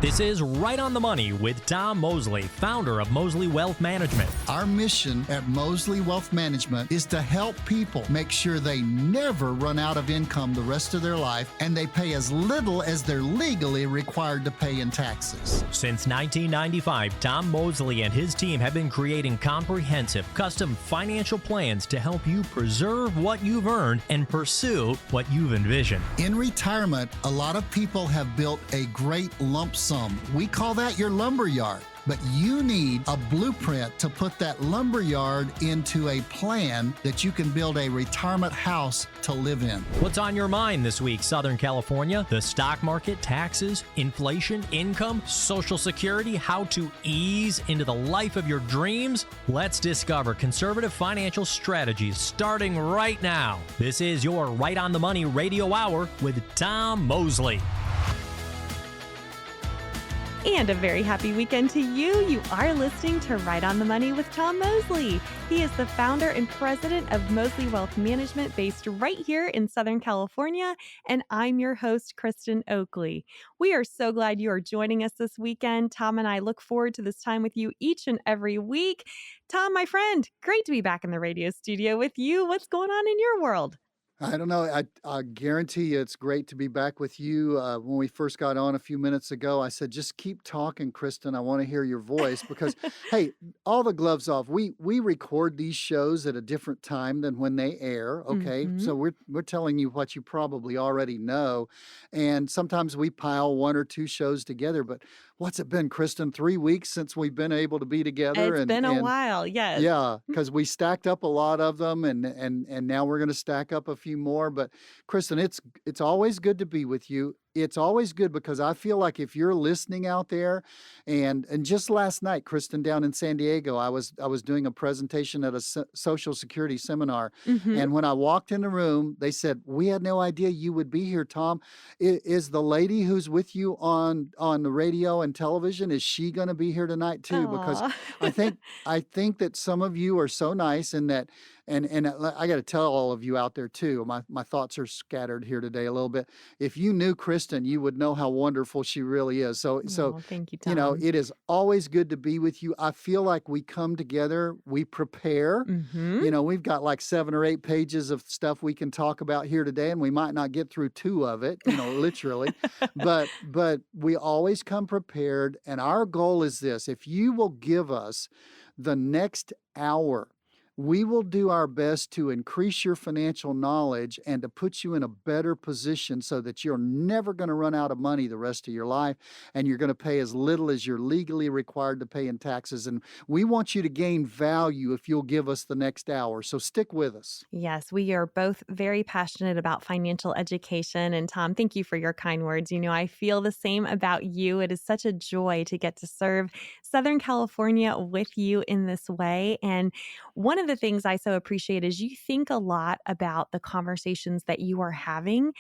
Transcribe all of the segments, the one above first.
This is Right on the Money with Tom Mosley, founder of Mosley Wealth Management. Our mission at Mosley Wealth Management is to help people make sure they never run out of income the rest of their life and they pay as little as they're legally required to pay in taxes. Since 1995, Tom Mosley and his team have been creating comprehensive, custom financial plans to help you preserve what you've earned and pursue what you've envisioned. In retirement, a lot of people have built a great lump sum. We call that your lumber yard. But you need a blueprint to put that lumber yard into a plan that you can build a retirement house to live in. What's on your mind this week, Southern California? The stock market, taxes, inflation, income, Social Security, how to ease into the life of your dreams? Let's discover conservative financial strategies starting right now. This is your Right on the Money Radio Hour with Tom Mosley. And a very happy weekend to you. You are listening to Right on the Money with Tom Mosley. He is the founder and president of Mosley Wealth Management based right here in Southern California. And I'm your host, Kristin Oakley. We are so glad you are joining us this weekend. Tom and I look forward to this time with you each and every week. Tom, my friend, great to be back in the radio studio with you. What's going on in your world? I don't know. I guarantee you it's great to be back with you. When we first got on a few minutes ago, I said, just keep talking, Kristin. I want to hear your voice because, hey, all the gloves off. We record these shows at a different time than when they air, okay? Mm-hmm. So we're telling you what you probably already know. And sometimes we pile one or two shows together, but what's it been, Kristin? 3 weeks since we've been able to be together? It's been a while, yes. Yeah, because we stacked up a lot of them, and now we're going to stack up a few more. But Kristin, it's always good to be with you. It's always good because I feel like if you're listening out there, and just last night, Kristin, down in San Diego, I was doing a presentation at a Social Security seminar, and when I walked in the room, they said, "We had no idea you would be here, Tom. Is the lady who's with you on the radio and television, is she going to be here tonight too?" Aww. Because I think that some of you are so nice, and that. And I got to tell all of you out there too, my thoughts are scattered here today a little bit. If you knew Kristin, you would know how wonderful she really is. So thank you, Tom. you know, it is always good to be with you. I feel like we come together, we prepare. You know, we've got like 7 or 8 pages of stuff we can talk about here today, and we might not get through 2 of it, you know, literally. But we always come prepared, and our goal is this: if you will give us the next hour, we will do our best to increase your financial knowledge and to put you in a better position so that you're never going to run out of money the rest of your life, and you're going to pay as little as you're legally required to pay in taxes. And we want you to gain value if you'll give us the next hour. So stick with us. Yes, we are both very passionate about financial education. And Tom, thank you for your kind words. You know, I feel the same about you. It is such a joy to get to serve Southern California with you in this way. And one of the things I so appreciate is you think a lot about the conversations that you are having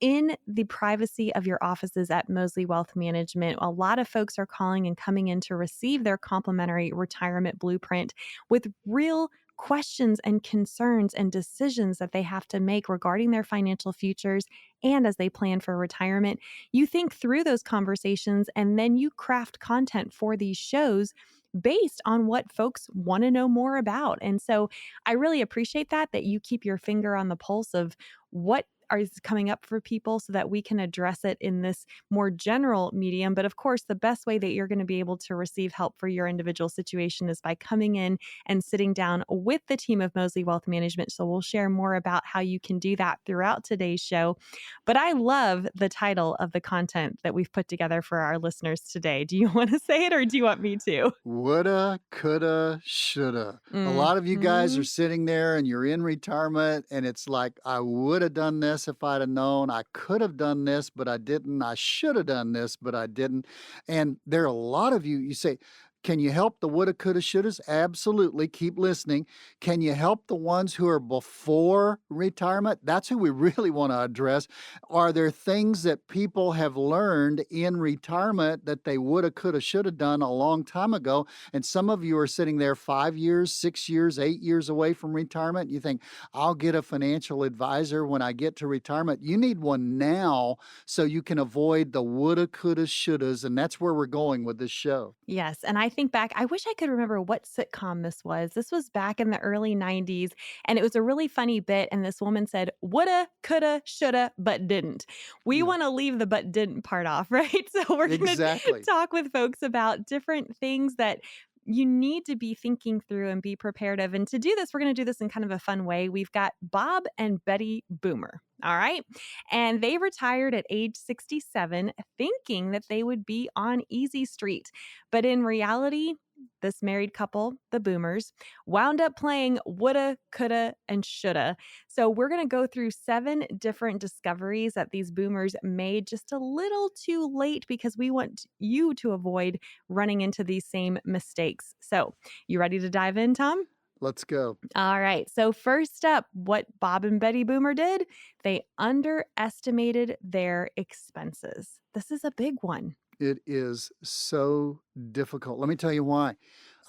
in the privacy of your offices at Mosley Wealth Management. A lot of folks are calling and coming in to receive their complimentary retirement blueprint with real questions and concerns and decisions that they have to make regarding their financial futures and as they plan for retirement. You think through those conversations, and then you craft content for these shows based on what folks want to know more about. And so I really appreciate that you keep your finger on the pulse of what is coming up for people so that we can address it in this more general medium. But of course, the best way that you're going to be able to receive help for your individual situation is by coming in and sitting down with the team of Mosley Wealth Management. So we'll share more about how you can do that throughout today's show. But I love the title of the content that we've put together for our listeners today. Do you want to say it, or do you want me to? Woulda, coulda, shoulda. A lot of you guys are sitting there and you're in retirement, and it's like, I would have done this if I'd have known. I could have done this, but I didn't. I should have done this, but I didn't. And there are a lot of you say, Can you help the woulda, coulda, shouldas? Absolutely. Keep listening. Can you help the ones who are before retirement? That's who we really want to address. Are there things that people have learned in retirement that they woulda, coulda, shoulda done a long time ago? And some of you are sitting there 5 years, 6 years, 8 years away from retirement. You think, I'll get a financial advisor when I get to retirement. You need one now so you can avoid the woulda, coulda, shouldas. And that's where we're going with this show. Yes, and I think back, I wish I could remember what sitcom this was. This was back in the early 90s, and it was a really funny bit, and this woman said, "Woulda, coulda, shoulda, but didn't." We Yeah. want to leave the "but didn't" part off, right? So we're going to Exactly. talk with folks about different things that you need to be thinking through and be prepared of. And to do this, we're going to do this in kind of a fun way. We've got Bob and Betty Boomer. All right. And they retired at age 67, thinking that they would be on easy street. But in reality, this married couple, the Boomers, wound up playing woulda, coulda, and shoulda. So we're going to go through 7 different discoveries that these Boomers made just a little too late because we want you to avoid running into these same mistakes. So you ready to dive in, Tom? Let's go. All right. So first up, what Bob and Betty Boomer did, they underestimated their expenses. This is a big one. It is so difficult. Let me tell you why.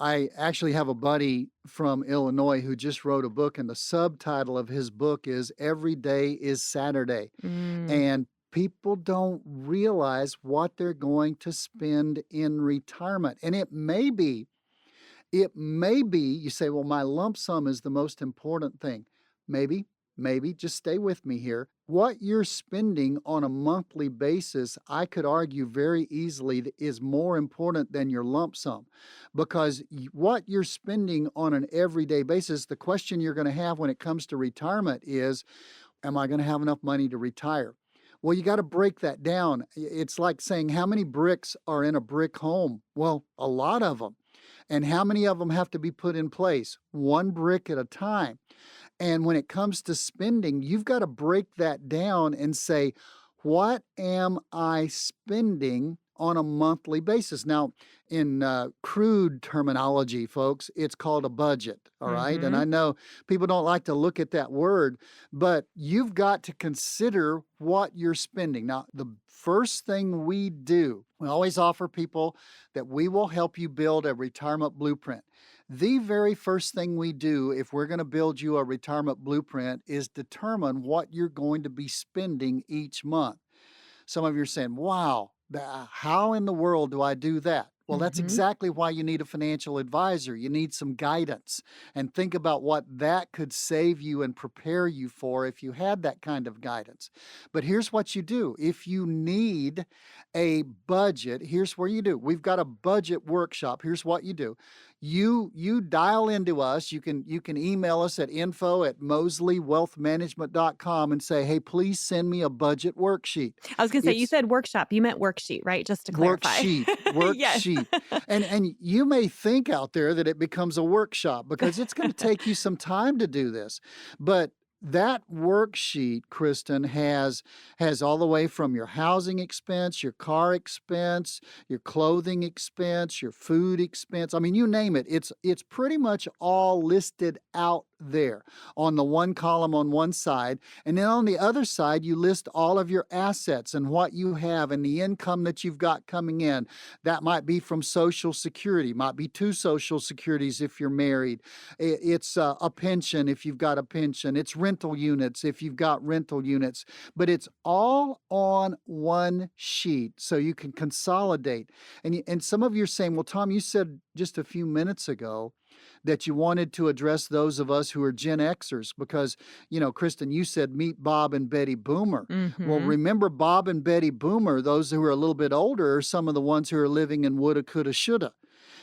I actually have a buddy from Illinois who just wrote a book, and the subtitle of his book is Every Day is Saturday. And people don't realize what they're going to spend in retirement. And it may be, you say, well, my lump sum is the most important thing. Maybe, just stay with me here. What you're spending on a monthly basis, I could argue very easily is more important than your lump sum, because what you're spending on an everyday basis, the question you're going to have when it comes to retirement is, am I going to have enough money to retire? Well, you got to break that down. It's like saying, how many bricks are in a brick home? Well, a lot of them. And how many of them have to be put in place? One brick at a time. And when it comes to spending, you've got to break that down and say, what am I spending on a monthly basis? Now, in crude terminology, folks, it's called a budget, all right? And I know people don't like to look at that word, but you've got to consider what you're spending. Now, the first thing we do, we always offer people that we will help you build a retirement blueprint. The very first thing we do if we're going to build you a retirement blueprint is determine what you're going to be spending each month. Some of you are saying, wow, how in the world do I do that? Well, that's exactly why you need a financial advisor. You need some guidance, and think about what that could save you and prepare you for if you had that kind of guidance. But here's what you do. If you need a budget, here's where you do. We've got a budget workshop. Here's what you do. You dial into us. You can email us at info@mosleywealthmanagement.com and say, hey, please send me a budget worksheet. I was going to say, you said workshop. You meant worksheet, right? Just to clarify. Worksheet. Yes. And you may think out there that it becomes a workshop because it's going to take you some time to do this. But that worksheet, Kristin, has all the way from your housing expense, your car expense, your clothing expense, your food expense. I mean, you name it. It's pretty much all listed out there on the one column on one side. And then on the other side, you list all of your assets and what you have and the income that you've got coming in. That might be from Social Security, might be 2 Social Securities if you're married. It's a pension if you've got a pension. It's rental units if you've got rental units. But it's all on one sheet so you can consolidate. And some of you are saying, well, Tom, you said just a few minutes ago that you wanted to address those of us who are Gen Xers because, Kristin, you said meet Bob and Betty Boomer. Well, remember Bob and Betty Boomer, those who are a little bit older are some of the ones who are living in woulda, coulda, shoulda.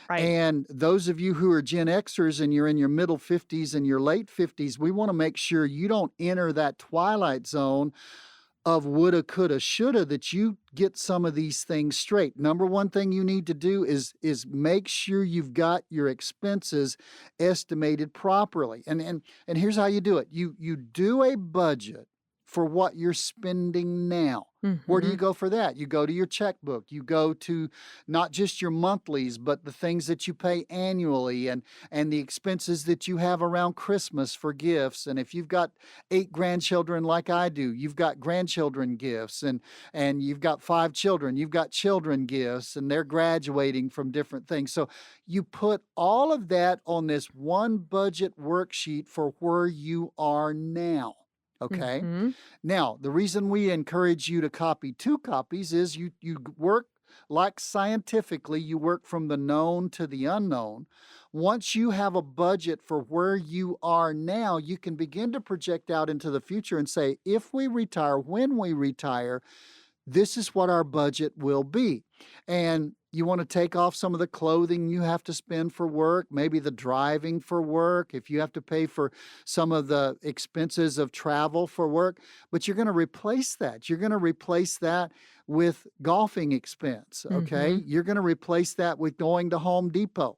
Right. And those of you who are Gen Xers and you're in your middle 50s and your late 50s, we want to make sure you don't enter that twilight zone of woulda, coulda, shoulda, that you get some of these things straight. Number one thing you need to do is make sure you've got your expenses estimated properly. And here's how you do it. You do a budget for what you're spending now. Where do you go for that? You go to your checkbook. You go to not just your monthlies, but the things that you pay annually and the expenses that you have around Christmas for gifts. And if you've got 8 grandchildren like I do, you've got grandchildren gifts, and you've got 5 children, you've got children gifts, and they're graduating from different things. So you put all of that on this one budget worksheet for where you are now. Okay. Now, the reason we encourage you to copy 2 copies is you work like scientifically, you work from the known to the unknown. Once you have a budget for where you are now, you can begin to project out into the future and say, if we retire, when we retire, this is what our budget will be. And you want to take off some of the clothing you have to spend for work, maybe the driving for work, if you have to pay for some of the expenses of travel for work, but you're going to replace that. You're going to replace that with golfing expense, okay? You're going to replace that with going to Home Depot.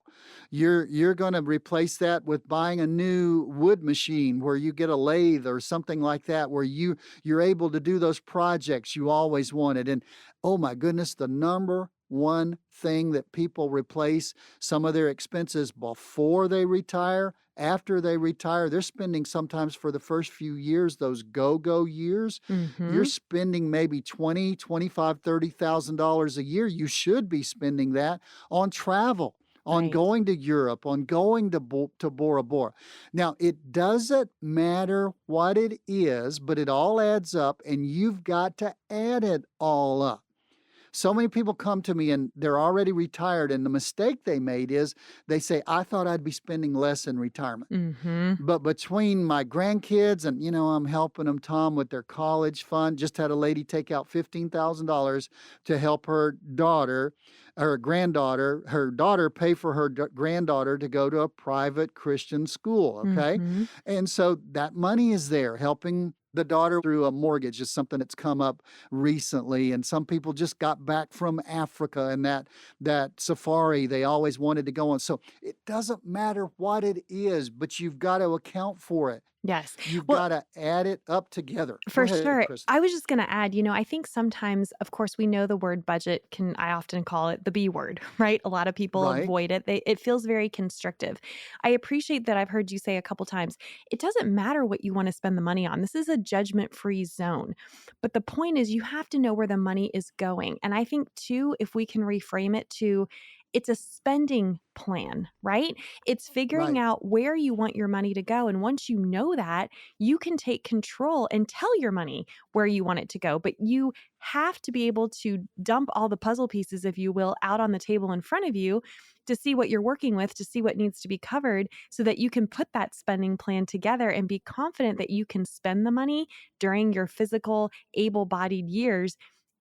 You're going to replace that with buying a new wood machine where you get a lathe or something like that, where you're able to do those projects you always wanted. And oh my goodness, the number one thing that people replace some of their expenses before they retire, after they retire, they're spending sometimes for the first few years, those go-go years, you're spending maybe $20,000, $25,000, $30,000 a year. You should be spending that on travel, on going to Europe, on going to Bora Bora. Now, it doesn't matter what it is, but it all adds up, and you've got to add it all up. So many people come to me and they're already retired, and the mistake they made is they say, I thought I'd be spending less in retirement. But between my grandkids and, I'm helping them, Tom, with their college fund, just had a lady take out $15,000 to help her daughter pay for her granddaughter to go to a private Christian school, okay? And so that money is there helping the daughter through a mortgage. Is something that's come up recently. And some people just got back from Africa and that safari they always wanted to go on. So it doesn't matter what it is, but you've got to account for it. Yes. You've got to add it up together. For sure. Kristin. I was just going to add, I think sometimes, of course, we know the word budget I often call it the B word, right? A lot of people avoid it. It feels very constrictive. I appreciate that I've heard you say a couple times, it doesn't matter what you want to spend the money on. This is a judgment-free zone. But the point is you have to know where the money is going. And I think too, if we can reframe it to, it's a spending plan, right? It's figuring out where you want your money to go. And once you know that, you can take control and tell your money where you want it to go. But you have to be able to dump all the puzzle pieces, if you will, out on the table in front of you to see what you're working with, to see what needs to be covered, so that you can put that spending plan together and be confident that you can spend the money during your physical, able-bodied years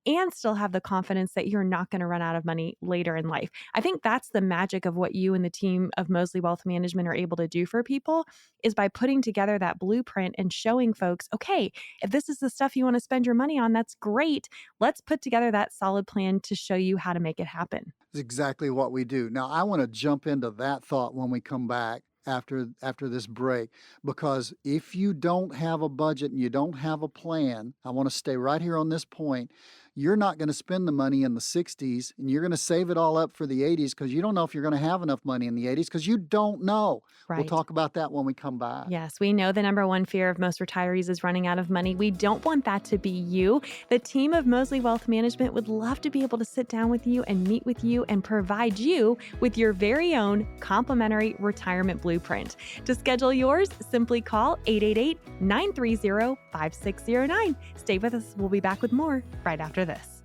and still have the confidence that you're not going to run out of money later in life. I think that's the magic of what you and the team of Mosley Wealth Management are able to do for people, is by putting together that blueprint and showing folks, okay, if this is the stuff you want to spend your money on, that's great. Let's put together that solid plan to show you how to make it happen. It's exactly what we do. Now, I want to jump into that thought when we come back after this break, because if you don't have a budget and you don't have a plan, I want to stay right here on this point. You're not going to spend the money in the 60s, and you're going to save it all up for the 80s, because you don't know if you're going to have enough money in the 80s, because you don't know. We'll talk about that when we come back. Yes, we know the number one fear of most retirees is running out of money. We don't want that to be you. The team of Mosley Wealth Management would love to be able to sit down with you and meet with you and provide you with your very own complimentary retirement blueprint. To schedule yours, simply call 888-930-5609. Stay with us. We'll be back with more right after this.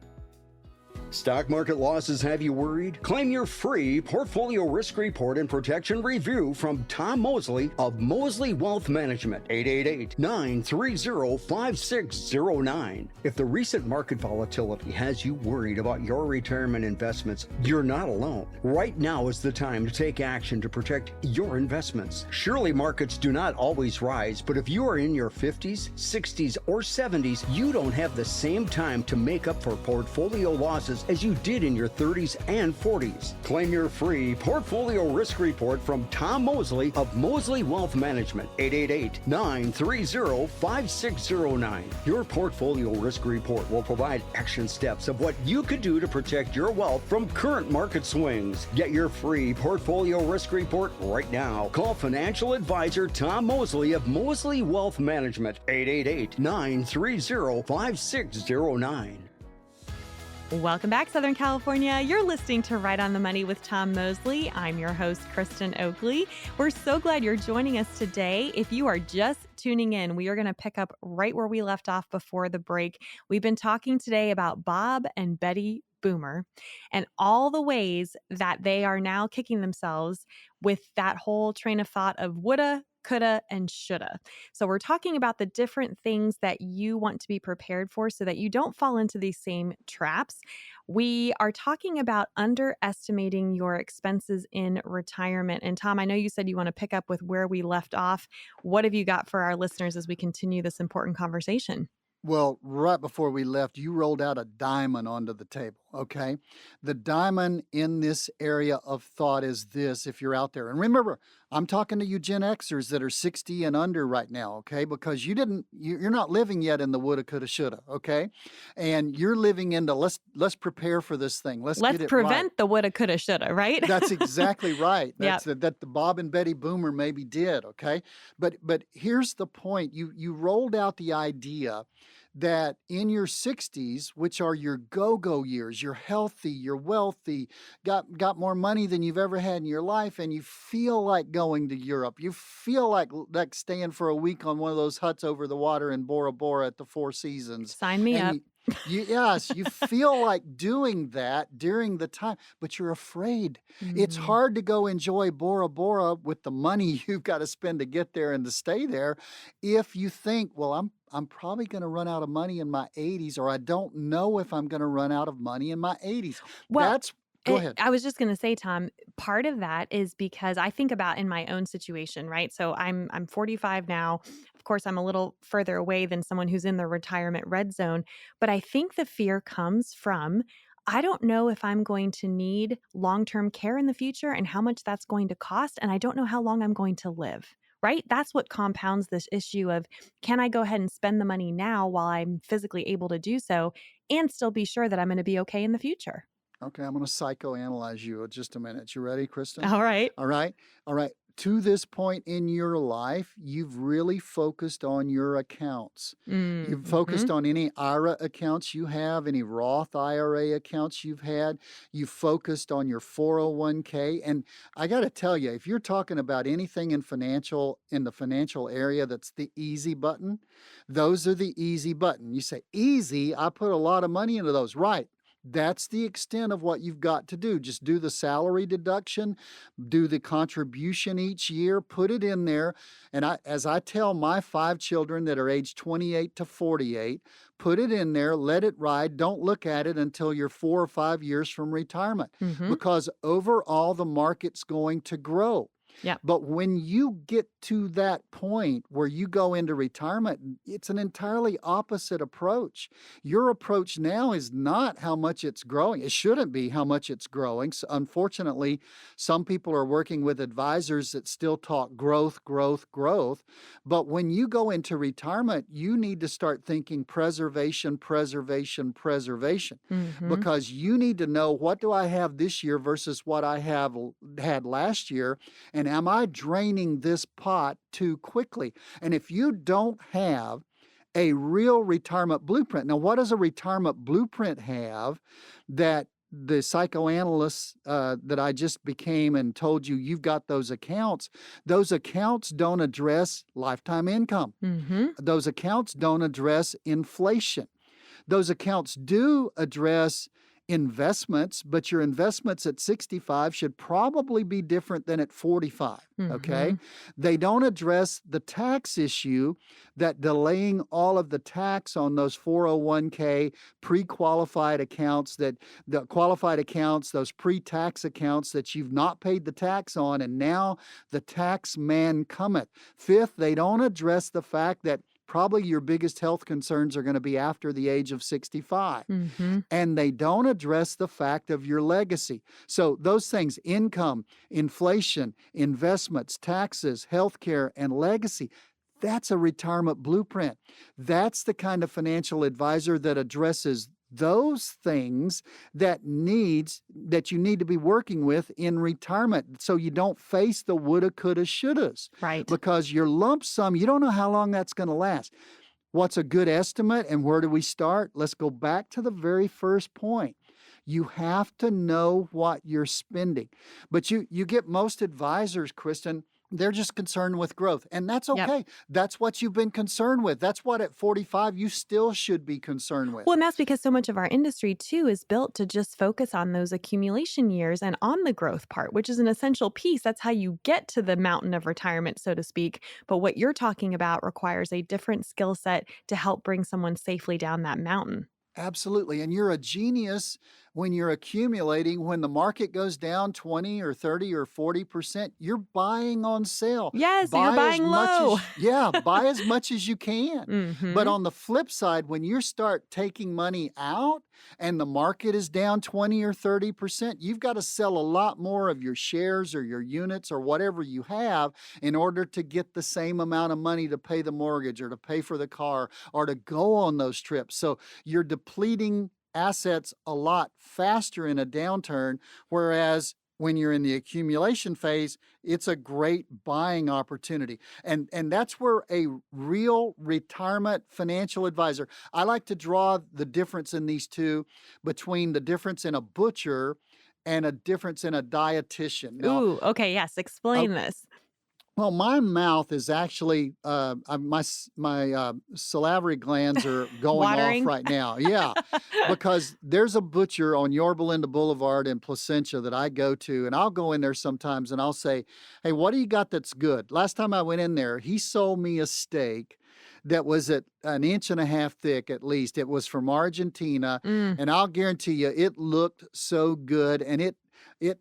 Stock market losses have you worried? Claim your free portfolio risk report and protection review from Tom Mosley of Mosley Wealth Management. 888-930-5609. If the recent market volatility has you worried about your retirement investments, you're not alone. Right now is the time to take action to protect your investments. Surely markets do not always rise, but if you are in your 50s, 60s, or 70s, you don't have the same time to make up for portfolio losses losses as you did in your 30s and 40s. Claim your free portfolio risk report from Tom Mosley of Mosley Wealth Management, 888-930-5609. Your portfolio risk report will provide action steps of what you could do to protect your wealth from current market swings. Get your free portfolio risk report right now. Call financial advisor Tom Mosley of Mosley Wealth Management, 888-930-5609. Welcome back, Southern California. You're listening to Right on the Money with Tom Mosley. I'm your host, Kristin Oakley. We're so glad you're joining us today. If you are just tuning in, we are going to pick up right where we left off before the break. We've been talking today about Bob and Betty Boomer and all the ways that they are now kicking themselves with that whole train of thought of woulda, coulda, and shoulda. So we're talking about the different things that you want to be prepared for so that you don't fall into these same traps. We are talking about underestimating your expenses in retirement. And Tom, I know you said you want to pick up with where we left off. What have you got for our listeners as we continue this important conversation? Well, right before we left, you rolled out a diamond onto the table, okay? The diamond in this area of thought is this, if you're out there. And remember, I'm talking to you Gen Xers that are 60 and under right now, okay? Because you're not living yet in the woulda, coulda, shoulda, okay? And you're living into let's prepare for this thing. Let's get it prevent right. the woulda, coulda, shoulda, right? That's exactly right. That's that the Bob and Betty Boomer maybe did, okay? But here's the point. You rolled out the idea that in your 60s, which are your go-go years, you're healthy, you're wealthy, got more money than you've ever had in your life, and you feel like going to Europe. You feel like staying for a week on one of those huts over the water in Bora Bora at the Four Seasons. Sign me up. Yes, you feel like doing that during the time, but you're afraid. It's hard to go enjoy Bora Bora with the money you've got to spend to get there and to stay there if you think, well, I'm probably going to run out of money in my 80s, or I don't know if I'm going to run out of money in my 80s. Well, Go ahead. I was just going to say, Tom, part of that is because I think about in my own situation, right? So I'm 45 now. Of course, I'm a little further away than someone who's in the retirement red zone. But I think the fear comes from, I don't know if I'm going to need long-term care in the future and how much that's going to cost. And I don't know how long I'm going to live. Right? That's what compounds this issue of, can I go ahead and spend the money now while I'm physically able to do so and still be sure that I'm going to be okay in the future? Okay, I'm going to psychoanalyze you in just a minute. You ready, Kristin? All right. All right. To this point in your life, you've really focused on your accounts. You've focused on any IRA accounts you have, any Roth IRA accounts you've had. You've focused on your 401k. And I got to tell you, if you're talking about anything in the financial area that's the easy button, those are the easy button. You say, easy? I put a lot of money into those. Right. That's the extent of what you've got to do. Just do the salary deduction, do the contribution each year, put it in there. And as I tell my 5 children that are aged 28 to 48, put it in there, let it ride. Don't look at it until you're 4 or 5 years from retirement, because overall the market's going to grow. Yeah. But when you get to that point where you go into retirement, it's an entirely opposite approach. Your approach now is not how much it's growing. It shouldn't be how much it's growing. So unfortunately, some people are working with advisors that still talk growth, growth, growth. But when you go into retirement, you need to start thinking preservation, preservation, preservation, because you need to know, what do I have this year versus what I had last year? And am I draining this pot too quickly? And if you don't have a real retirement blueprint, now what does a retirement blueprint have that the psychoanalysts that I just became and told you've got those accounts don't address lifetime income. Those accounts don't address inflation. Those accounts do address investments, but your investments at 65 should probably be different than at 45, okay? They don't address the tax issue, that delaying all of the tax on those 401k pre-qualified accounts, those pre-tax accounts that you've not paid the tax on, and now the tax man cometh. Fifth, they don't address the fact that probably your biggest health concerns are going to be after the age of 65. And they don't address the fact of your legacy. So those things, income, inflation, investments, taxes, healthcare, and legacy, that's a retirement blueprint. That's the kind of financial advisor that addresses those things that you need to be working with in retirement, so you don't face the woulda, coulda, shouldas. Right. Because your lump sum, you don't know how long that's going to last. What's a good estimate, and where do we start? Let's go back to the very first point. You have to know what you're spending. But you get most advisors, Kristin, they're just concerned with growth. And that's okay. Yep. That's what you've been concerned with. That's what at 45 you still should be concerned with. Well, and that's because so much of our industry, too, is built to just focus on those accumulation years and on the growth part, which is an essential piece. That's how you get to the mountain of retirement, so to speak. But what you're talking about requires a different skill set to help bring someone safely down that mountain. Absolutely. And you're a genius when you're accumulating. When the market goes down 20 or 30 or 40%, you're buying on sale. Yes, so you're buying low. Buy as much as you can. Mm-hmm. But on the flip side, when you start taking money out and the market is down 20 or 30%, you've got to sell a lot more of your shares or your units or whatever you have in order to get the same amount of money to pay the mortgage or to pay for the car or to go on those trips. So you're depleting assets a lot faster in a downturn, whereas when you're in the accumulation phase, it's a great buying opportunity. And that's where a real retirement financial advisor, I like to draw the difference in these two, between the difference in a butcher and a difference in a dietitian. Now, Ooh, okay, yes. Explain this. well, my mouth is actually, my salivary glands are going Watering? off right now. Yeah, because there's a butcher on 𝗪𝗏𝗏 Boulevard in Placentia that I go to, and I'll go in there sometimes and I'll say, hey, what do you got that's good? Last time I went in there, he sold me a steak that was at 1.5 inches thick at least. It was from Argentina, and I'll guarantee you it looked so good, and it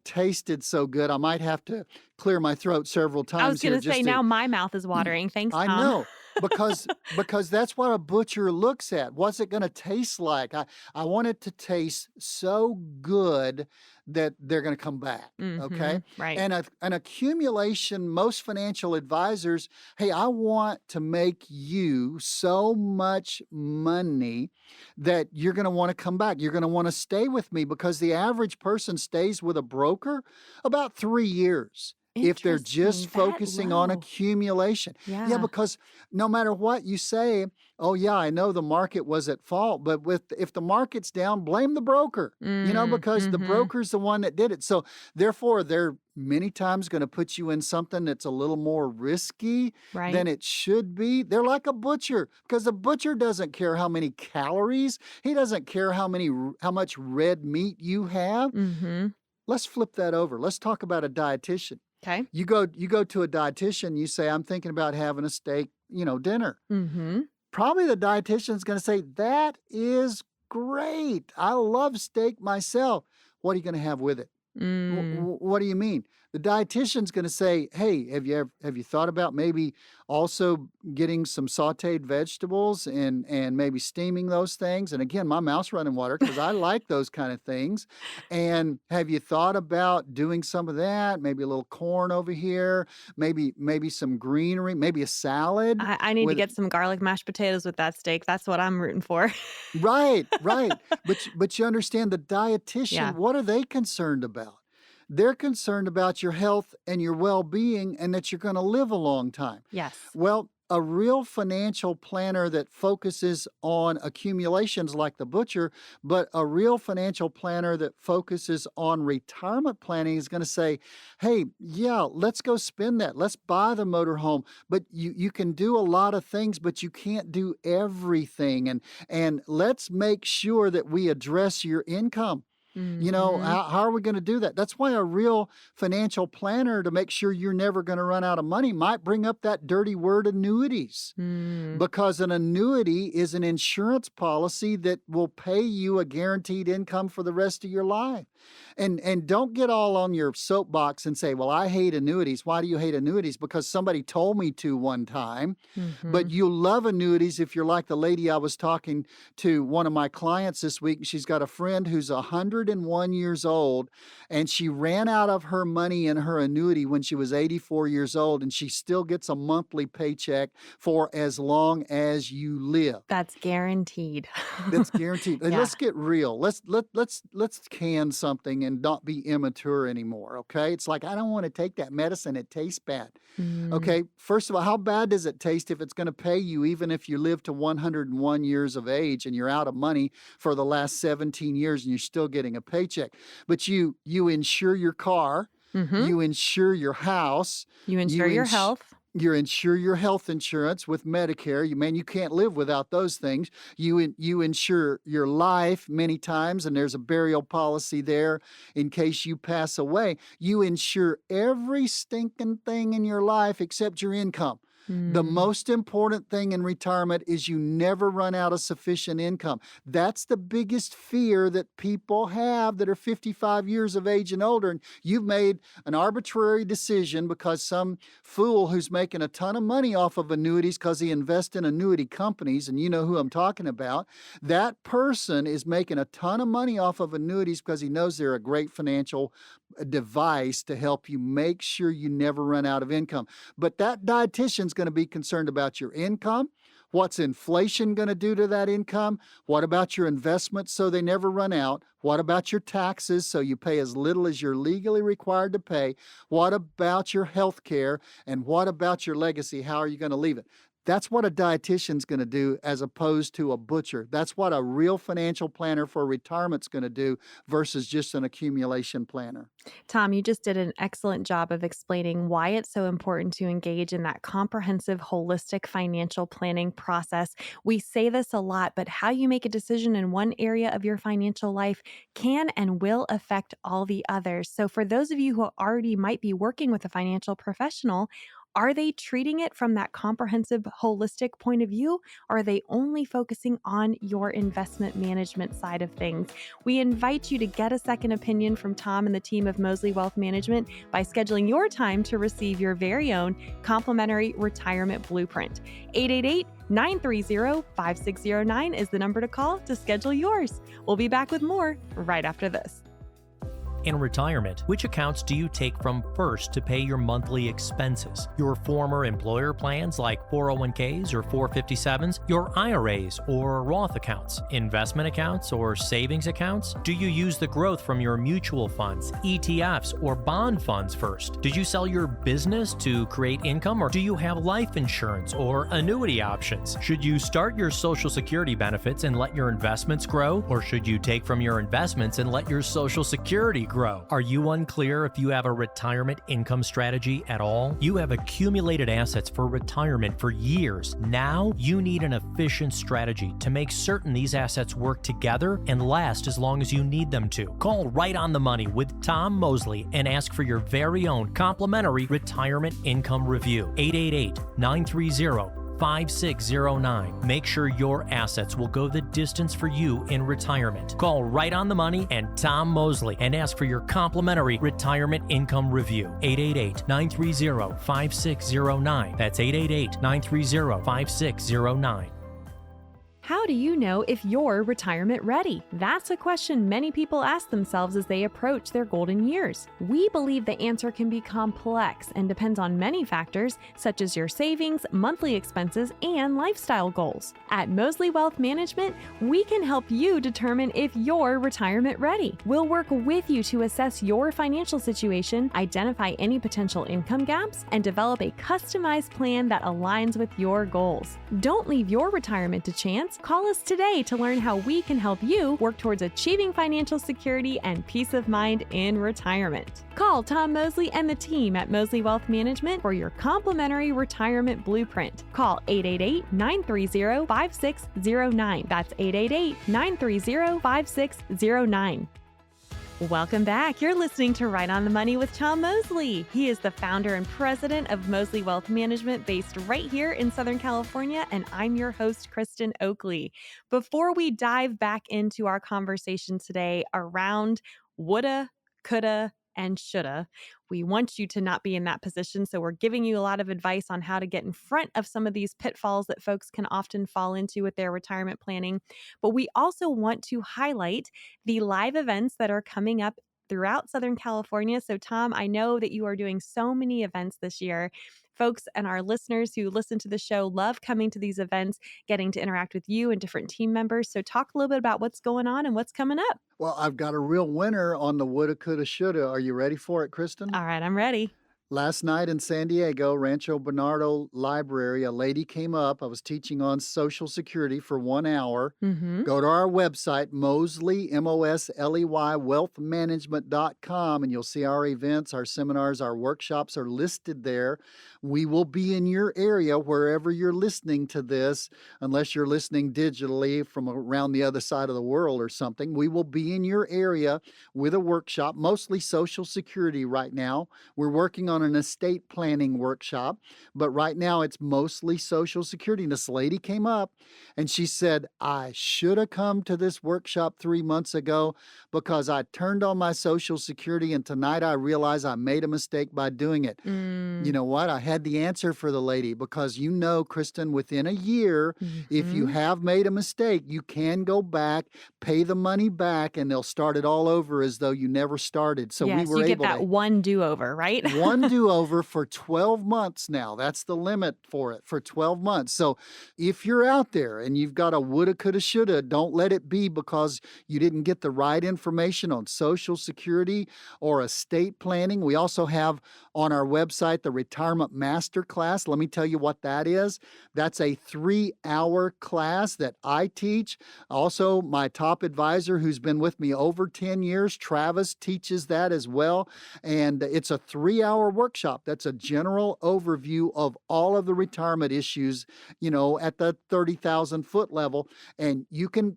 tasted so good. I might have to clear my throat several times. I was going to say, now my mouth is watering. Thanks, Tom. I know, because that's what a butcher looks at. What's it going to taste like? I want it to taste so good that they're going to come back. Okay. Right. And an accumulation, most financial advisors, hey, I want to make you so much money that you're going to want to come back. You're going to want to stay with me, because the average person stays with a broker about 3 years. If they're just Interesting. focusing on accumulation. Yeah, because no matter what you say, oh yeah, I know the market was at fault, but if the market's down, blame the broker, because the broker's the one that did it. So therefore, they're many times going to put you in something that's a little more risky than it should be. They're like a butcher, because a butcher doesn't care how many calories. He doesn't care how much red meat you have. Let's flip that over. Let's talk about a dietitian. Okay. You go to a dietitian, you say, I'm thinking about having a steak, dinner. Probably the dietitian's going to say, that is great. I love steak myself. What are you going to have with it? What do you mean? The dietitian's going to say, hey, have you thought about maybe also getting some sauteed vegetables and maybe steaming those things? And again, my mouth's running water because I like those kind of things. And have you thought about doing some of that? Maybe a little corn over here, maybe some greenery, maybe a salad. I need to get some garlic mashed potatoes with that steak. That's what I'm rooting for. Right. But you understand, the dietitian, what are they concerned about? They're concerned about your health and your well-being, and that you're going to live a long time. Yes. Well, a real financial planner that focuses on accumulations like the butcher, but a real financial planner that focuses on retirement planning is going to say, hey, yeah, let's go spend that. Let's buy the motorhome. But you can do a lot of things, but you can't do everything. And let's make sure that we address your income. You know, how are we going to do that? That's why a real financial planner, to make sure you're never going to run out of money, might bring up that dirty word annuities. Because an annuity is an insurance policy that will pay you a guaranteed income for the rest of your life. And don't get all on your soapbox and say, well, I hate annuities. Why do you hate annuities? Because somebody told me to one time. But you love annuities if you're like the lady I was talking to, one of my clients this week. She's got a friend who's 101 years old, and she ran out of her money in her annuity when she was 84 years old, and she still gets a monthly paycheck for as long as you live. That's guaranteed. That's guaranteed. And let's get real. Let's can something and not be immature anymore, okay? It's like, I don't want to take that medicine. It tastes bad. Okay, first of all, how bad does it taste if it's going to pay you even if you live to 101 years of age and you're out of money for the last 17 years and you're still getting a paycheck? But you insure your car, you insure your house. You insure your health. You insure your health insurance with Medicare. You can't live without those things. You insure your life many times, and there's a burial policy there in case you pass away. You insure every stinking thing in your life except your income. The most important thing in retirement is you never run out of sufficient income. That's the biggest fear that people have that are 55 years of age and older. And you've made an arbitrary decision because some fool who's making a ton of money off of annuities because he invests in annuity companies, and you know who I'm talking about, that person is making a ton of money off of annuities because he knows they're a great financial device to help you make sure you never run out of income. But that dietitian's going to be concerned about your income. What's inflation going to do to that income? What about your investments so they never run out? What about your taxes so you pay as little as you're legally required to pay? What about your health care? And what about your legacy? How are you going to leave it? That's what a dietitian's going to do as opposed to a butcher. That's what a real financial planner for retirement's going to do versus just an accumulation planner. Tom, you just did an excellent job of explaining why it's so important to engage in that comprehensive, holistic financial planning process. We say this a lot, but how you make a decision in one area of your financial life can and will affect all the others. So for those of you who already might be working with a financial professional, are they treating it from that comprehensive, holistic point of view? Or are they only focusing on your investment management side of things? We invite you to get a second opinion from Tom and the team of Mosley Wealth Management by scheduling your time to receive your very own complimentary retirement blueprint. 888-930-5609 is the number to call to schedule yours. We'll be back with more right after this. In retirement, which accounts do you take from first to pay your monthly expenses? Your former employer plans like 401ks or 457s, your IRAs or Roth accounts, investment accounts or savings accounts? Do you use the growth from your mutual funds, ETFs, or bond funds first? Did you sell your business to create income, or do you have life insurance or annuity options? Should you start your Social Security benefits and let your investments grow, or should you take from your investments and let your Social Security grow? Are you unclear if you have a retirement income strategy at all? You have accumulated assets for retirement for years. Now you need an efficient strategy to make certain these assets work together and last as long as you need them to. Call Right on the Money with Tom Mosley and ask for your very own complimentary retirement income review. 888-930-5609. Make sure your assets will go the distance for you in retirement. Call Right on the Money and Tom Mosley and ask for your complimentary retirement income review. 888-930-5609. That's 888-930-5609. How do you know if you're retirement ready? That's a question many people ask themselves as they approach their golden years. We believe the answer can be complex and depends on many factors, such as your savings, monthly expenses, and lifestyle goals. At Mosley Wealth Management, we can help you determine if you're retirement ready. We'll work with you to assess your financial situation, identify any potential income gaps, and develop a customized plan that aligns with your goals. Don't leave your retirement to chance. Call us today to learn how we can help you work towards achieving financial security and peace of mind in retirement. Call Tom Mosley and the team at Mosley Wealth Management for your complimentary retirement blueprint. Call 888-930-5609. That's 888-930-5609. Welcome back. You're listening to Right on the Money with Tom Mosley. He is the founder and president of Mosley Wealth Management based right here in Southern California, and I'm your host, Kristin Oakley. Before we dive back into our conversation today around woulda, coulda, and shoulda, we want you to not be in that position. So we're giving you a lot of advice on how to get in front of some of these pitfalls that folks can often fall into with their retirement planning. But we also want to highlight the live events that are coming up throughout Southern California. So Tom, I know that you are doing so many events this year. Folks and our listeners who listen to the show love coming to these events, getting to interact with you and different team members. So talk a little bit about what's going on and what's coming up. Well, I've got a real winner on the woulda, coulda, shoulda. Are you ready for it, Kristin? All right, I'm ready. Last night in San Diego, Rancho Bernardo Library, a lady came up. I was teaching on Social Security for 1 hour. Go to our website, Mosley, Mosley, wealthmanagement.com, and you'll see our events, our seminars, our workshops are listed there. We will be in your area wherever you're listening to this, unless you're listening digitally from around the other side of the world or something. We will be in your area with a workshop, mostly Social Security right now. We're working on an estate planning workshop, but right now it's mostly Social Security. And this lady came up and she said, I should have come to this workshop 3 months ago because I turned on my Social Security and tonight I realized I made a mistake by doing it. You know what? I had the answer for the lady because you know, Kristin, within a year, if you have made a mistake, you can go back, pay the money back, and they'll start it all over as though you never started. So yes, we were you able get that one do-over, right? one do-over for 12 months now. That's the limit for it, for 12 months. So if you're out there and you've got a woulda, coulda, shoulda, don't let it be because you didn't get the right information on Social Security or estate planning. We also have on our website the Retirement Master Class. Let me tell you what that is. That's a 3-hour class that I teach. Also, my top advisor who's been with me over 10 years, Travis, teaches that as well. And it's a 3-hour workshop. That's a general overview of all of the retirement issues, you know, at the 30,000 foot level. And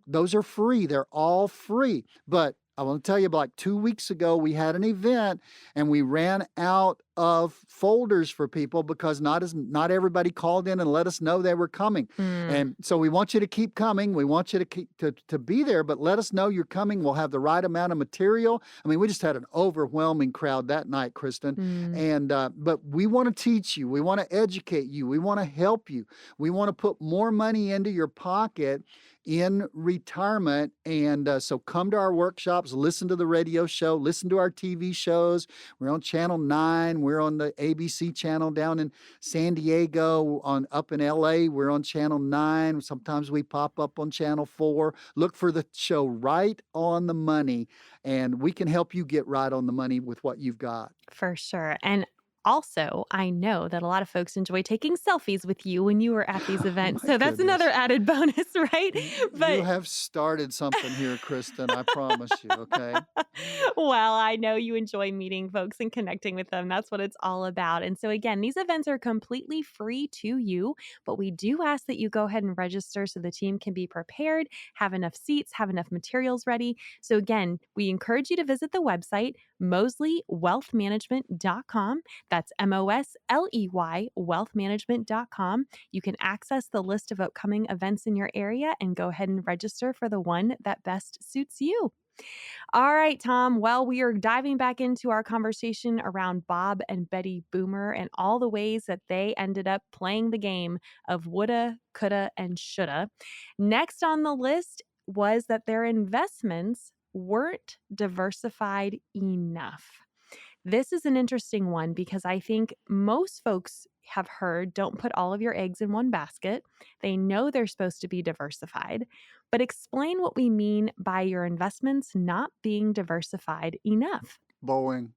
those are free. They're all free. But I want to tell you, like 2 weeks ago, we had an event and we ran out of folders for people because not everybody called in and let us know they were coming. And so we want you to keep coming. We want you to keep to be there, but let us know you're coming. We'll have the right amount of material. I mean, we just had an overwhelming crowd that night, Kristin. And but we want to teach you. We want to educate you. We want to help you. We want to put more money into your pocket in retirement. And so come to our workshops, listen to the radio show, listen to our TV shows. We're on Channel 9. We're on the ABC channel down in San Diego. Up in LA, we're on Channel 9. Sometimes we pop up on Channel 4. Look for the show Right on the Money, and we can help you get right on the money with what you've got. For sure. And also, I know that a lot of folks enjoy taking selfies with you when you were at these events. So that's another added bonus, right? But you have started something here, Kristin. I promise you, okay? Well, I know you enjoy meeting folks and connecting with them. That's what it's all about. And so again, these events are completely free to you, but we do ask that you go ahead and register so the team can be prepared, have enough seats, have enough materials ready. So again, we encourage you to visit the website, mosleywealthmanagement.com. That's Mosley wealthmanagement.com. You can access the list of upcoming events in your area and go ahead and register for the one that best suits you. All right, Tom. Well, we are diving back into our conversation around Bob and Betty Boomer and all the ways that they ended up playing the game of woulda, coulda, and shoulda. Next on the list was that their investments weren't diversified enough. This is an interesting one because I think most folks have heard don't put all of your eggs in one basket. They know they're supposed to be diversified, but explain what we mean by your investments not being diversified enough. Boeing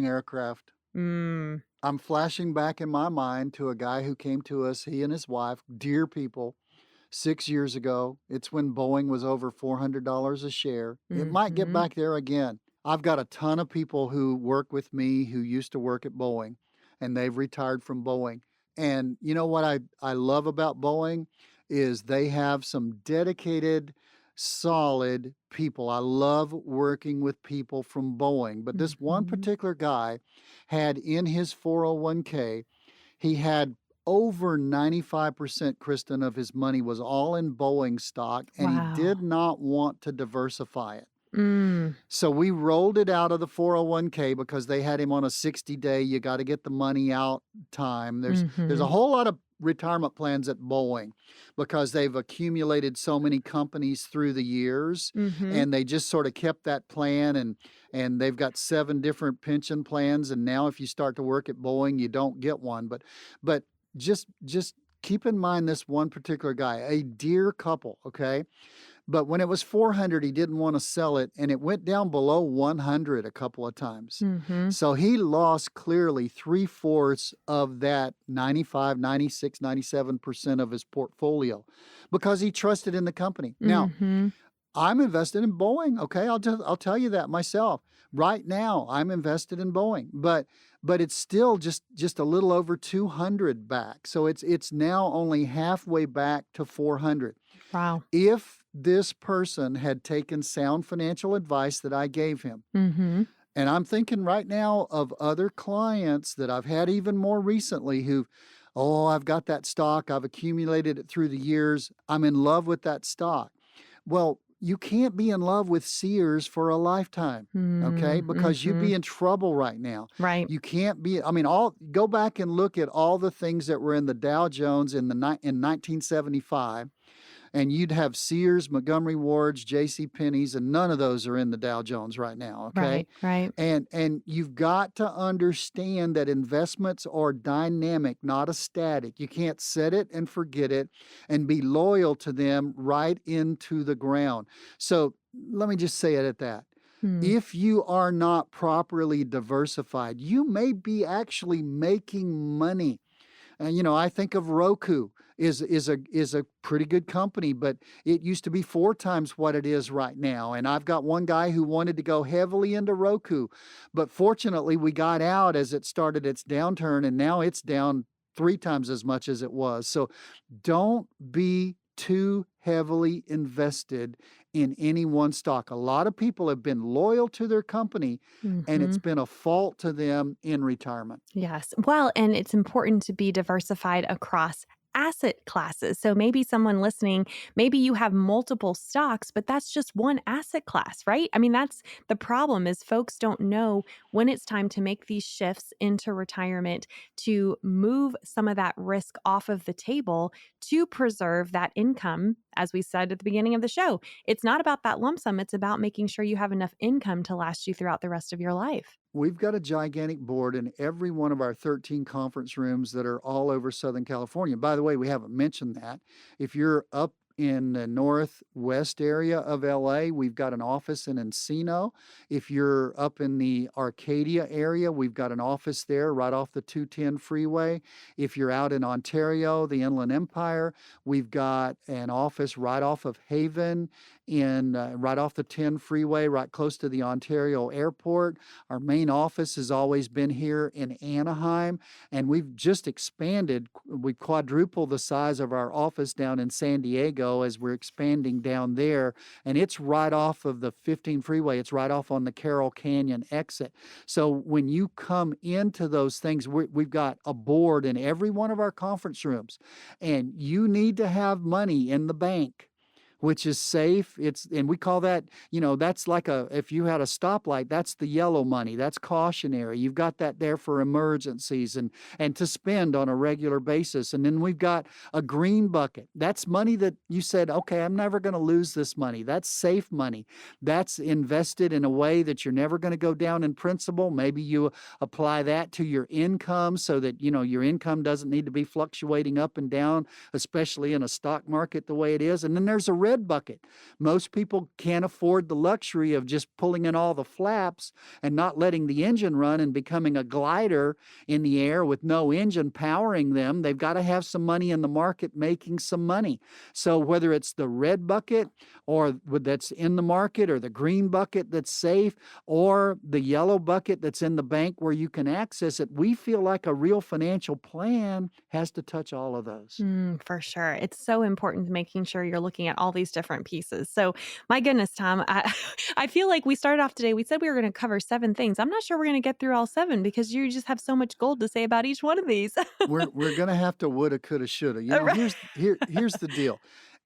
aircraft. I'm flashing back in my mind to a guy who came to us, he and his wife, dear people, 6 years ago. It's when Boeing was over $400 a share. It might get back there again. I've got a ton of people who work with me who used to work at Boeing, and they've retired from Boeing. And you know what I love about Boeing is they have some dedicated solid people. I love working with people from Boeing, but this one particular guy had in his 401k, he had over 95%, Kristen, of his money was all in Boeing stock, and he did Wow. not want to diversify it. Mm. So we rolled it out of the 401k because they had him on a 60-day, you got to get the money out time. There's a whole lot of retirement plans at Boeing because they've accumulated so many companies through the years, and they just sort of kept that plan, and they've got 7 different pension plans, and now if you start to work at Boeing, you don't get one. But just keep in mind this one particular guy, a dear couple, okay? But when it was 400, he didn't want to sell it, and it went down below 100 a couple of times. So he lost clearly 3/4 of that 95, 96, 97% of his portfolio because he trusted in the company. Now, I'm invested in Boeing, okay? I'll tell you that myself. Right now, I'm invested in Boeing, but it's still just a little over 200 back. So it's now only halfway back to 400. Wow. If this person had taken sound financial advice that I gave him, and I'm thinking right now of other clients that I've had even more recently who, I've got that stock, I've accumulated it through the years, I'm in love with that stock. Well, you can't be in love with Sears for a lifetime, okay? Because you'd be in trouble right now. Right. You can't be, go back and look at all the things that were in the Dow Jones in 1975. And you'd have Sears, Montgomery Ward's, J.C. Penney's, and none of those are in the Dow Jones right now, okay? Right. And you've got to understand that investments are dynamic, not a static. You can't set it and forget it and be loyal to them right into the ground. So let me just say it at that. If you are not properly diversified, you may be actually making money. And I think of Roku is a pretty good company, but it used to be 4 times what it is right now. And I've got one guy who wanted to go heavily into Roku, but fortunately we got out as it started its downturn, and now it's down 3 times as much as it was. So don't be too heavily invested in any one stock. A lot of people have been loyal to their company, and it's been a fault to them in retirement. Yes. Well, and it's important to be diversified across asset classes. So maybe someone listening, maybe you have multiple stocks, but that's just one asset class, right? I mean, that's the problem is folks don't know when it's time to make these shifts into retirement to move some of that risk off of the table to preserve that income. As we said at the beginning of the show, it's not about that lump sum. It's about making sure you have enough income to last you throughout the rest of your life. We've got a gigantic board in every one of our 13 conference rooms that are all over Southern California. By the way, we haven't mentioned that. If you're up in the northwest area of LA, we've got an office in Encino. If you're up in the Arcadia area, we've got an office there right off the 210 freeway. If you're out in Ontario, the Inland Empire, we've got an office right off of Haven right off the 10 freeway, right close to the Ontario airport. Our main office has always been here in Anaheim, and we've just expanded. We've quadrupled the size of our office down in San Diego as we're expanding down there, and it's right off of the 15 freeway. It's right off on the Carroll Canyon exit. So when you come into those things, we've got a board in every one of our conference rooms, and you need to have money in the bank, which is safe. And we call that, that's like if you had a stoplight, that's the yellow money. That's cautionary. You've got that there for emergencies and to spend on a regular basis. And then we've got a green bucket. That's money that you said, okay, I'm never going to lose this money. That's safe money. That's invested in a way that you're never going to go down in principal. Maybe you apply that to your income so that, your income doesn't need to be fluctuating up and down, especially in a stock market the way it is. And then there's a red bucket. Most people can't afford the luxury of just pulling in all the flaps and not letting the engine run and becoming a glider in the air with no engine powering them. They've got to have some money in the market making some money. So whether it's the red bucket or that's in the market, or the green bucket that's safe, or the yellow bucket that's in the bank where you can access it, we feel like a real financial plan has to touch all of those. For sure. It's so important making sure you're looking at all these different pieces. So my goodness, Tom, I feel like we started off today, we said we were going to cover 7 things. I'm not sure we're going to get through all 7 because you just have so much gold to say about each one of these. We're gonna have to woulda, coulda, shoulda. Right. Here's the deal.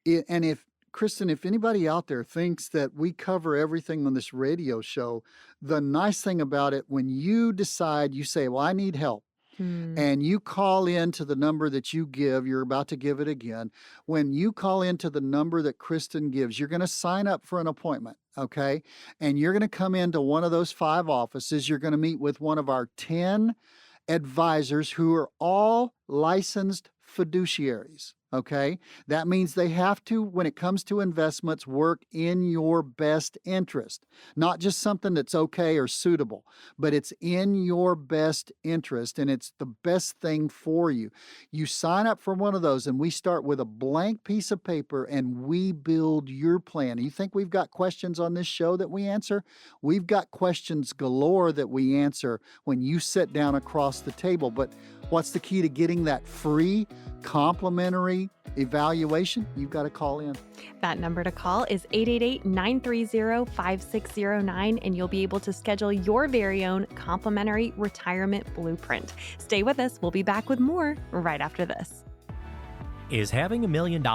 And if Kristen, if anybody out there thinks that we cover everything on this radio show, the nice thing about it, when you decide, you say, well, I need help, and you call in to the number that you give, you're about to give it again. When you call into the number that Kristen gives, you're going to sign up for an appointment, okay? And you're going to come into one of those 5 offices. You're going to meet with one of our 10 advisors who are all licensed fiduciaries. Okay, that means they have to, when it comes to investments, work in your best interest, not just something that's okay or suitable, but it's in your best interest and it's the best thing for you. You sign up for one of those and we start with a blank piece of paper and we build your plan. You think we've got questions on this show that we answer? We've got questions galore that we answer when you sit down across the table. But what's the key to getting that free, complimentary evaluation? You've got to call in. That number to call is 888-930-5609, and you'll be able to schedule your very own complimentary retirement blueprint. Stay with us. We'll be back with more right after this. Is having $1 million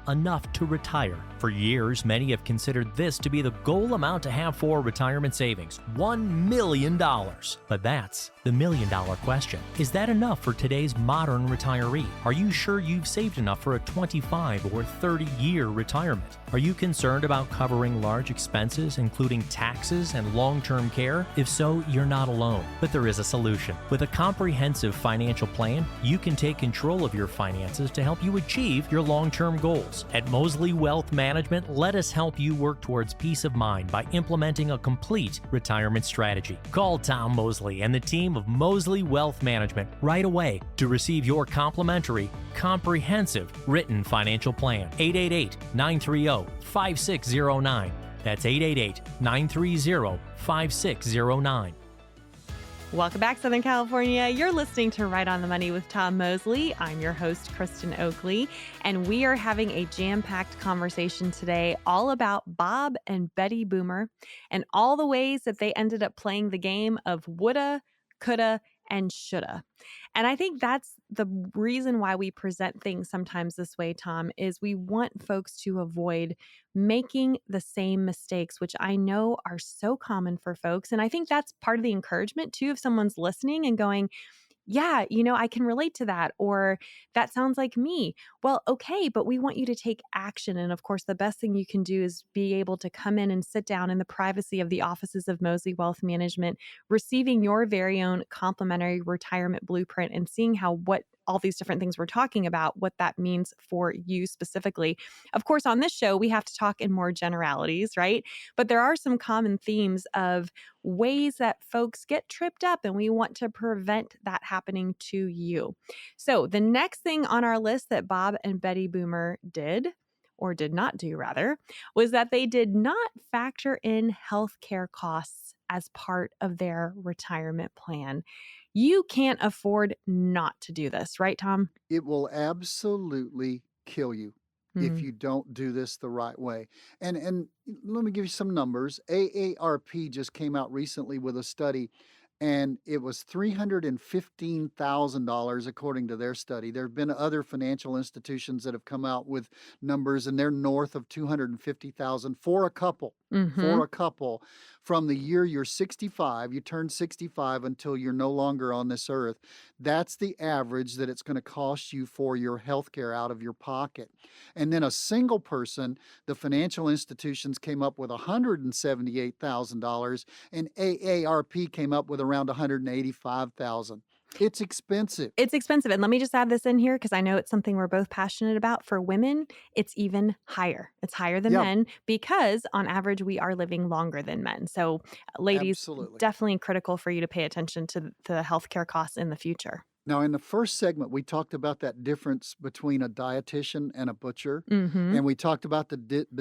enough to retire? For years, many have considered this to be the goal amount to have for retirement savings, $1 million. But that's the $1 million question. Is that enough for today's modern retiree? Are you sure you've saved enough for a 25 or 30-year retirement? Are you concerned about covering large expenses, including taxes and long-term care? If so, you're not alone. But there is a solution. With a comprehensive financial plan, you can take control of your finances to help you achieve your long-term goals. At Mosley Wealth Management, let us help you work towards peace of mind by implementing a complete retirement strategy. Call Tom Mosley and the team of Mosley Wealth Management right away to receive your complimentary, comprehensive written financial plan. 888-930-5609. That's 888-930-5609. Welcome back, Southern California. You're listening to Right on the Money with Tom Mosley. I'm your host, Kristin Oakley, and we are having a jam-packed conversation today all about Bob and Betty Boomer and all the ways that they ended up playing the game of woulda, coulda, and shoulda. And I think that's the reason why we present things sometimes this way, Tom, is we want folks to avoid making the same mistakes, which I know are so common for folks. And I think that's part of the encouragement too, if someone's listening and going, yeah, I can relate to that, or that sounds like me. Well, okay, but we want you to take action. And of course, the best thing you can do is be able to come in and sit down in the privacy of the offices of Mosley Wealth Management, receiving your very own complimentary retirement blueprint and seeing how what all these different things we're talking about, what that means for you specifically. Of course, on this show, we have to talk in more generalities, right? But there are some common themes of ways that folks get tripped up, and we want to prevent that happening to you. So the next thing on our list that Bob and Betty Boomer did, or did not do rather, was that they did not factor in healthcare costs as part of their retirement plan. You can't afford not to do this, right, Tom? It will absolutely kill you if you don't do this the right way. And let me give you some numbers. AARP just came out recently with a study, and it was $315,000 according to their study. There have been other financial institutions that have come out with numbers, and they're north of $250,000 for a couple. For a couple, from the year you're 65, you turn 65 until you're no longer on this earth. That's the average that it's going to cost you for your health care out of your pocket. And then a single person, the financial institutions came up with $178,000, and AARP came up with around $185,000. It's expensive. It's expensive. And let me just add this in here because I know it's something we're both passionate about. For women, it's even higher. It's higher than men because on average, we are living longer than men. So ladies, Absolutely. Definitely critical for you to pay attention to the healthcare costs in the future. Now, in the first segment, we talked about that difference between a dietitian and a butcher. And we talked about the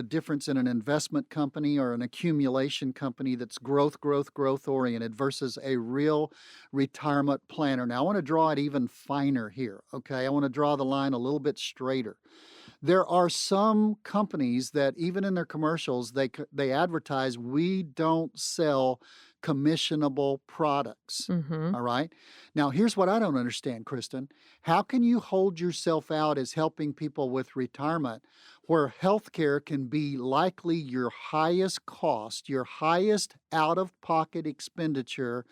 difference in an investment company or an accumulation company that's growth oriented versus a real retirement planner. Now, I want to draw it even finer here, okay? I want to draw the line a little bit straighter. There are some companies that even in their commercials, they advertise, we don't sell commissionable products. Mm-hmm. All right. Now, here's what I don't understand, Kristen. How can you hold yourself out as helping people with retirement where healthcare can be likely your highest cost, your highest out-of-pocket expenditure?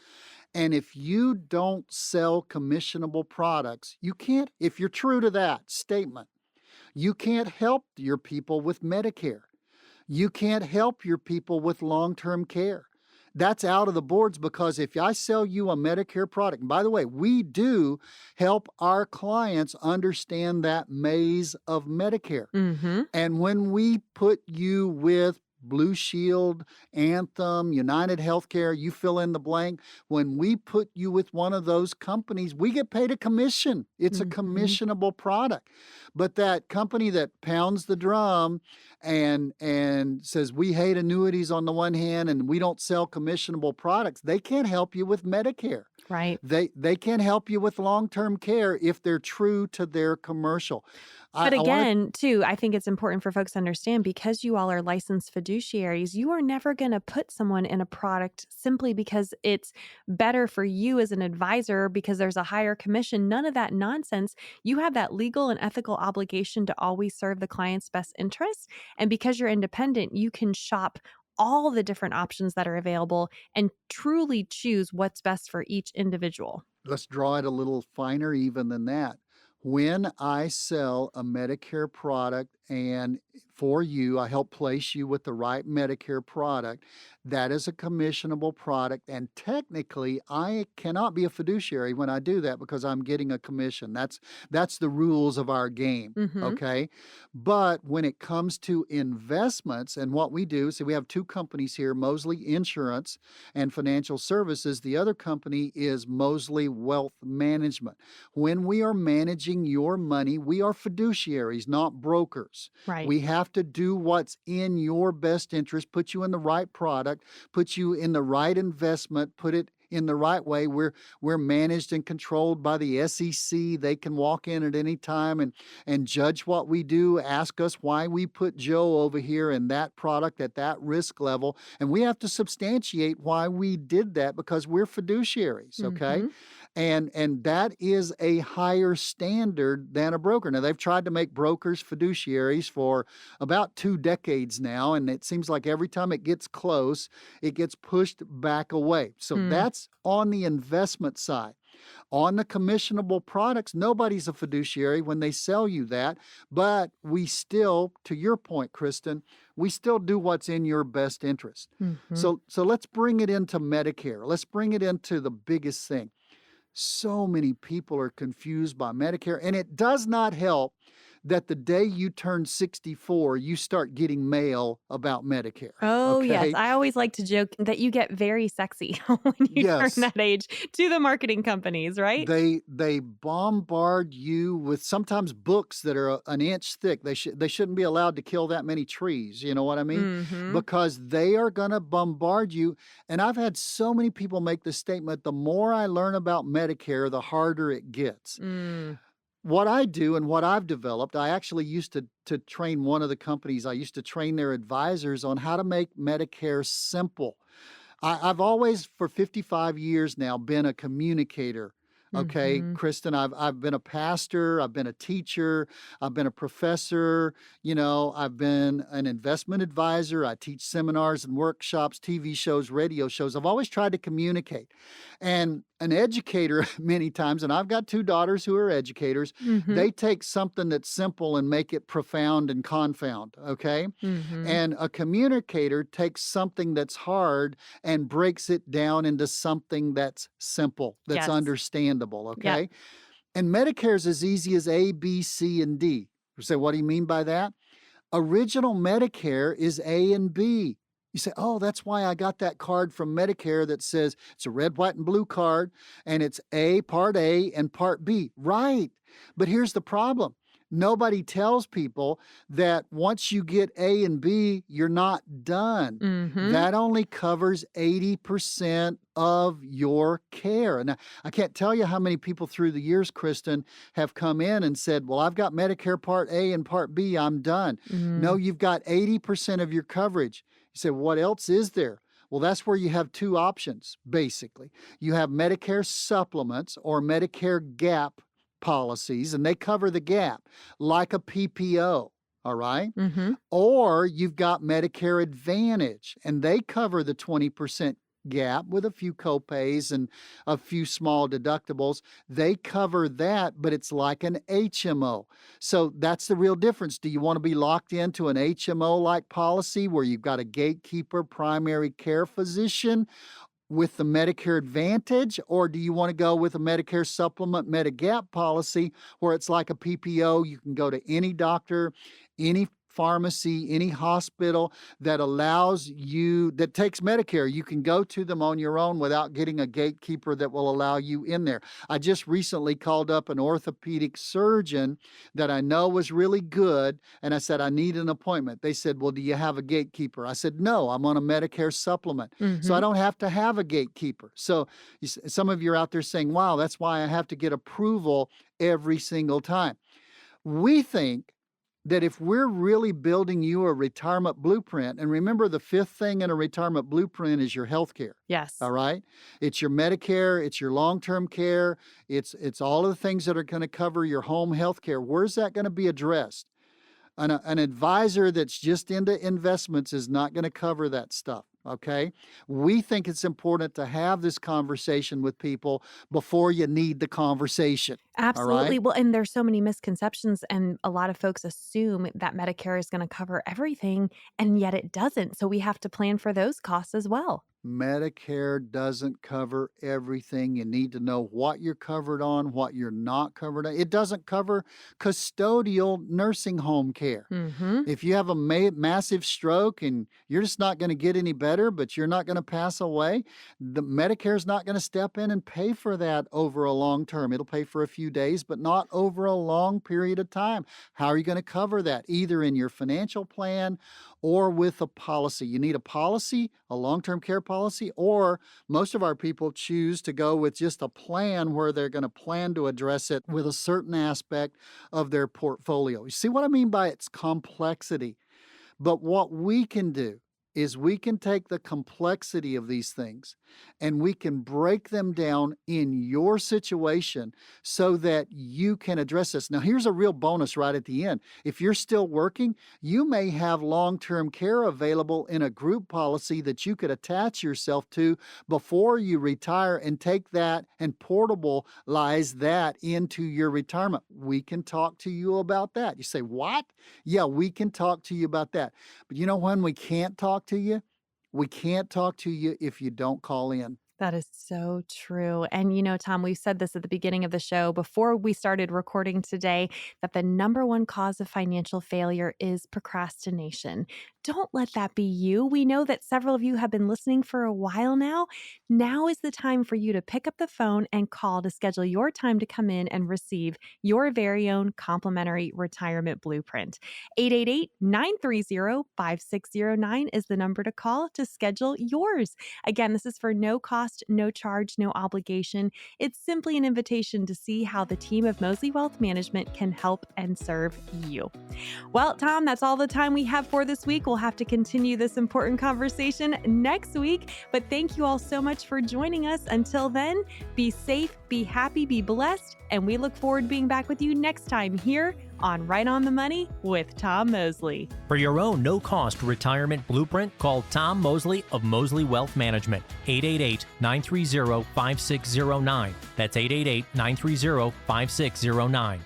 And if you don't sell commissionable products, you can't, if you're true to that statement, you can't help your people with Medicare. You can't help your people with long-term care. That's out of the boards because if I sell you a Medicare product, and by the way, we do help our clients understand that maze of Medicare. Mm-hmm. And when we put you with Blue Shield, Anthem, United Healthcare, you fill in the blank. When we put you with one of those companies, we get paid a commission. It's a commissionable product. But that company that pounds the drum and says we hate annuities on the one hand and we don't sell commissionable products, they can't help you with Medicare. Right. They can't help you with long-term care if they're true to their commercial. But again, too, I think it's important for folks to understand because you all are licensed fiduciaries, you are never going to put someone in a product simply because it's better for you as an advisor because there's a higher commission. None of that nonsense. You have that legal and ethical obligation to always serve the client's best interests. And because you're independent, you can shop all the different options that are available and truly choose what's best for each individual. Let's draw it a little finer even than that. When I sell a Medicare product and for you, I help place you with the right Medicare product, that is a commissionable product. And technically, I cannot be a fiduciary when I do that because I'm getting a commission. That's the rules of our game, okay? But when it comes to investments and what we do, so we have two companies here, Mosley Insurance and Financial Services. The other company is Mosley Wealth Management. When we are managing your money, we are fiduciaries, not brokers. Right. We have to do what's in your best interest, put you in the right product, put you in the right investment, put it in the right way. We're managed and controlled by the SEC. They can walk in at any time and judge what we do, ask us why we put Joe over here in that product at that risk level. And we have to substantiate why we did that because we're fiduciaries, okay? And that is a higher standard than a broker. Now, they've tried to make brokers fiduciaries for about 2 decades now, and it seems like every time it gets close, it gets pushed back away. So that's on the investment side. On the commissionable products, nobody's a fiduciary when they sell you that, but we still, to your point, Kristen, we still do what's in your best interest. So let's bring it into Medicare. Let's bring it into the biggest thing. So many people are confused by Medicare, and it does not help that the day you turn 64, you start getting mail about Medicare. Oh, okay? yes. I always like to joke that you get very sexy when you turn that age to the marketing companies, right? They bombard you with sometimes books that are an inch thick. They shouldn't be allowed to kill that many trees. You know what I mean? Because they are going to bombard you. And I've had so many people make the statement, the more I learn about Medicare, the harder it gets. What I do and what I've developed, I actually used to train one of the companies. I used to train their advisors on how to make Medicare simple. I've always, for 55 years now, been a communicator. Okay, Kristen, I've been a pastor, I've been a teacher, I've been a professor, I've been an investment advisor. I teach seminars and workshops, TV shows, radio shows. I've always tried to communicate. And an educator many times, and I've got 2 daughters who are educators, they take something that's simple and make it profound and confound, okay? And a communicator takes something that's hard and breaks it down into something that's simple, that's understandable, okay? Yep. And Medicare's as easy as A, B, C, and D. You say, what do you mean by that? Original Medicare is A and B. You say, oh, that's why I got that card from Medicare that says it's a red, white, and blue card, and it's A, Part A, and Part B. Right. But here's the problem. Nobody tells people that once you get A and B, you're not done. That only covers 80% of your care. And I can't tell you how many people through the years, Kristin, have come in and said, well, I've got Medicare Part A and Part B, I'm done. No, you've got 80% of your coverage. You say, what else is there? Well, that's where you have two options, basically. You have Medicare supplements or Medicare gap policies, and they cover the gap, like a PPO, all right? Or you've got Medicare Advantage, and they cover the 20% gap with a few copays and a few small deductibles. They cover that, but it's like an HMO. So that's the real difference. Do you want to be locked into an HMO-like policy where you've got a gatekeeper primary care physician with the Medicare Advantage, or do you want to go with a Medicare Supplement Medigap policy where it's like a PPO? You can go to any doctor, any pharmacy, any hospital that allows you, that takes Medicare. You can go to them on your own without getting a gatekeeper that will allow you in there. I just recently called up an orthopedic surgeon that I know was really good, and I said, I need an appointment. They said, well, do you have a gatekeeper? I said, no, I'm on a Medicare supplement, so I don't have to have a gatekeeper. So some of you are out there saying, wow, that's why I have to get approval every single time. We think that if we're really building you a retirement blueprint, and remember the fifth thing in a retirement blueprint is your health care. Yes. All right? It's your Medicare, it's your long-term care, it's all of the things that are going to cover your home health care. Where's that going to be addressed? An advisor that's just into investments is not going to cover that stuff. Okay? We think it's important to have this conversation with people before you need the conversation. Absolutely. Well, and there's so many misconceptions, and a lot of folks assume that Medicare is going to cover everything, and yet it doesn't. So we have to plan for those costs as well. Medicare doesn't cover everything. You need to know what you're covered on, what you're not covered on. It doesn't cover custodial nursing home care. If you have a massive stroke and you're just not going to get any better, but you're not going to pass away, the Medicare is not going to step in and pay for that over a long term. It'll pay for a few days, but not over a long period of time. How are you going to cover that? Either in your financial plan or with a policy. You need a policy, a long-term care policy, or most of our people choose to go with just a plan where they're going to plan to address it with a certain aspect of their portfolio. You see what I mean by its complexity? But what we can do is we can take the complexity of these things and we can break them down in your situation so that you can address this. Now, here's a real bonus right at the end. If you're still working, you may have long-term care available in a group policy that you could attach yourself to before you retire and take that and portabilize that into your retirement. We can talk to you about that. You say, what? Yeah, we can talk to you about that. But you know when we can't talk to you? We can't talk to you if you don't call in. That is so true. And you know, Tom, we said this at the beginning of the show before we started recording today, that the number one cause of financial failure is procrastination. Don't let that be you. We know that several of you have been listening for a while now. Now is the time for you to pick up the phone and call to schedule your time to come in and receive your very own complimentary retirement blueprint. 888-930-5609 is the number to call to schedule yours. Again, this is for no cost, no charge, no obligation. It's simply an invitation to see how the team of Mosley Wealth Management can help and serve you. Well, Tom, that's all the time we have for this week. We'll have to continue this important conversation next week, but thank you all so much for joining us. Until then, be safe, be happy, be blessed, and we look forward to being back with you next time here on Right on the Money with Tom Mosley. For your own no-cost retirement blueprint, call Tom Mosley of Mosley Wealth Management, 888-930-5609. That's 888-930-5609.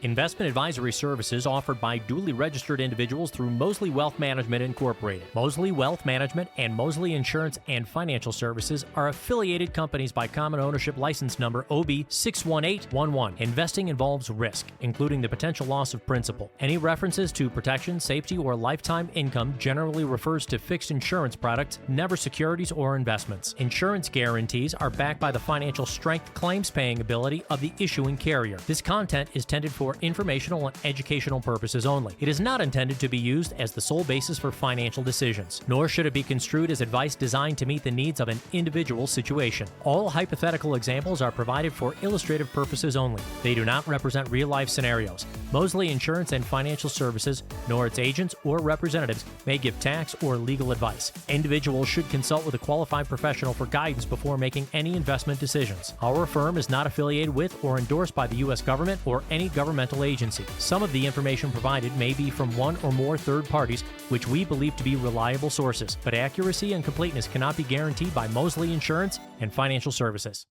Investment advisory services offered by duly registered individuals through Mosley Wealth Management Incorporated. Mosley Wealth Management and Mosley Insurance and Financial Services are affiliated companies by common ownership license number OB61811. Investing involves risk, including the potential loss of principal. Any references to protection, safety, or lifetime income generally refers to fixed insurance products, never securities or investments. Insurance guarantees are backed by the financial strength, claims paying ability of the issuing carrier. This content is intended for for informational and educational purposes only. It is not intended to be used as the sole basis for financial decisions, nor should it be construed as advice designed to meet the needs of an individual situation. All hypothetical examples are provided for illustrative purposes only. They do not represent real-life scenarios. Mosley Insurance and Financial Services, nor its agents or representatives, may give tax or legal advice. Individuals should consult with a qualified professional for guidance before making any investment decisions. Our firm is not affiliated with or endorsed by the U.S. government or any governmental agency. Some of the information provided may be from one or more third parties, which we believe to be reliable sources, but accuracy and completeness cannot be guaranteed by Mosley Insurance and Financial Services.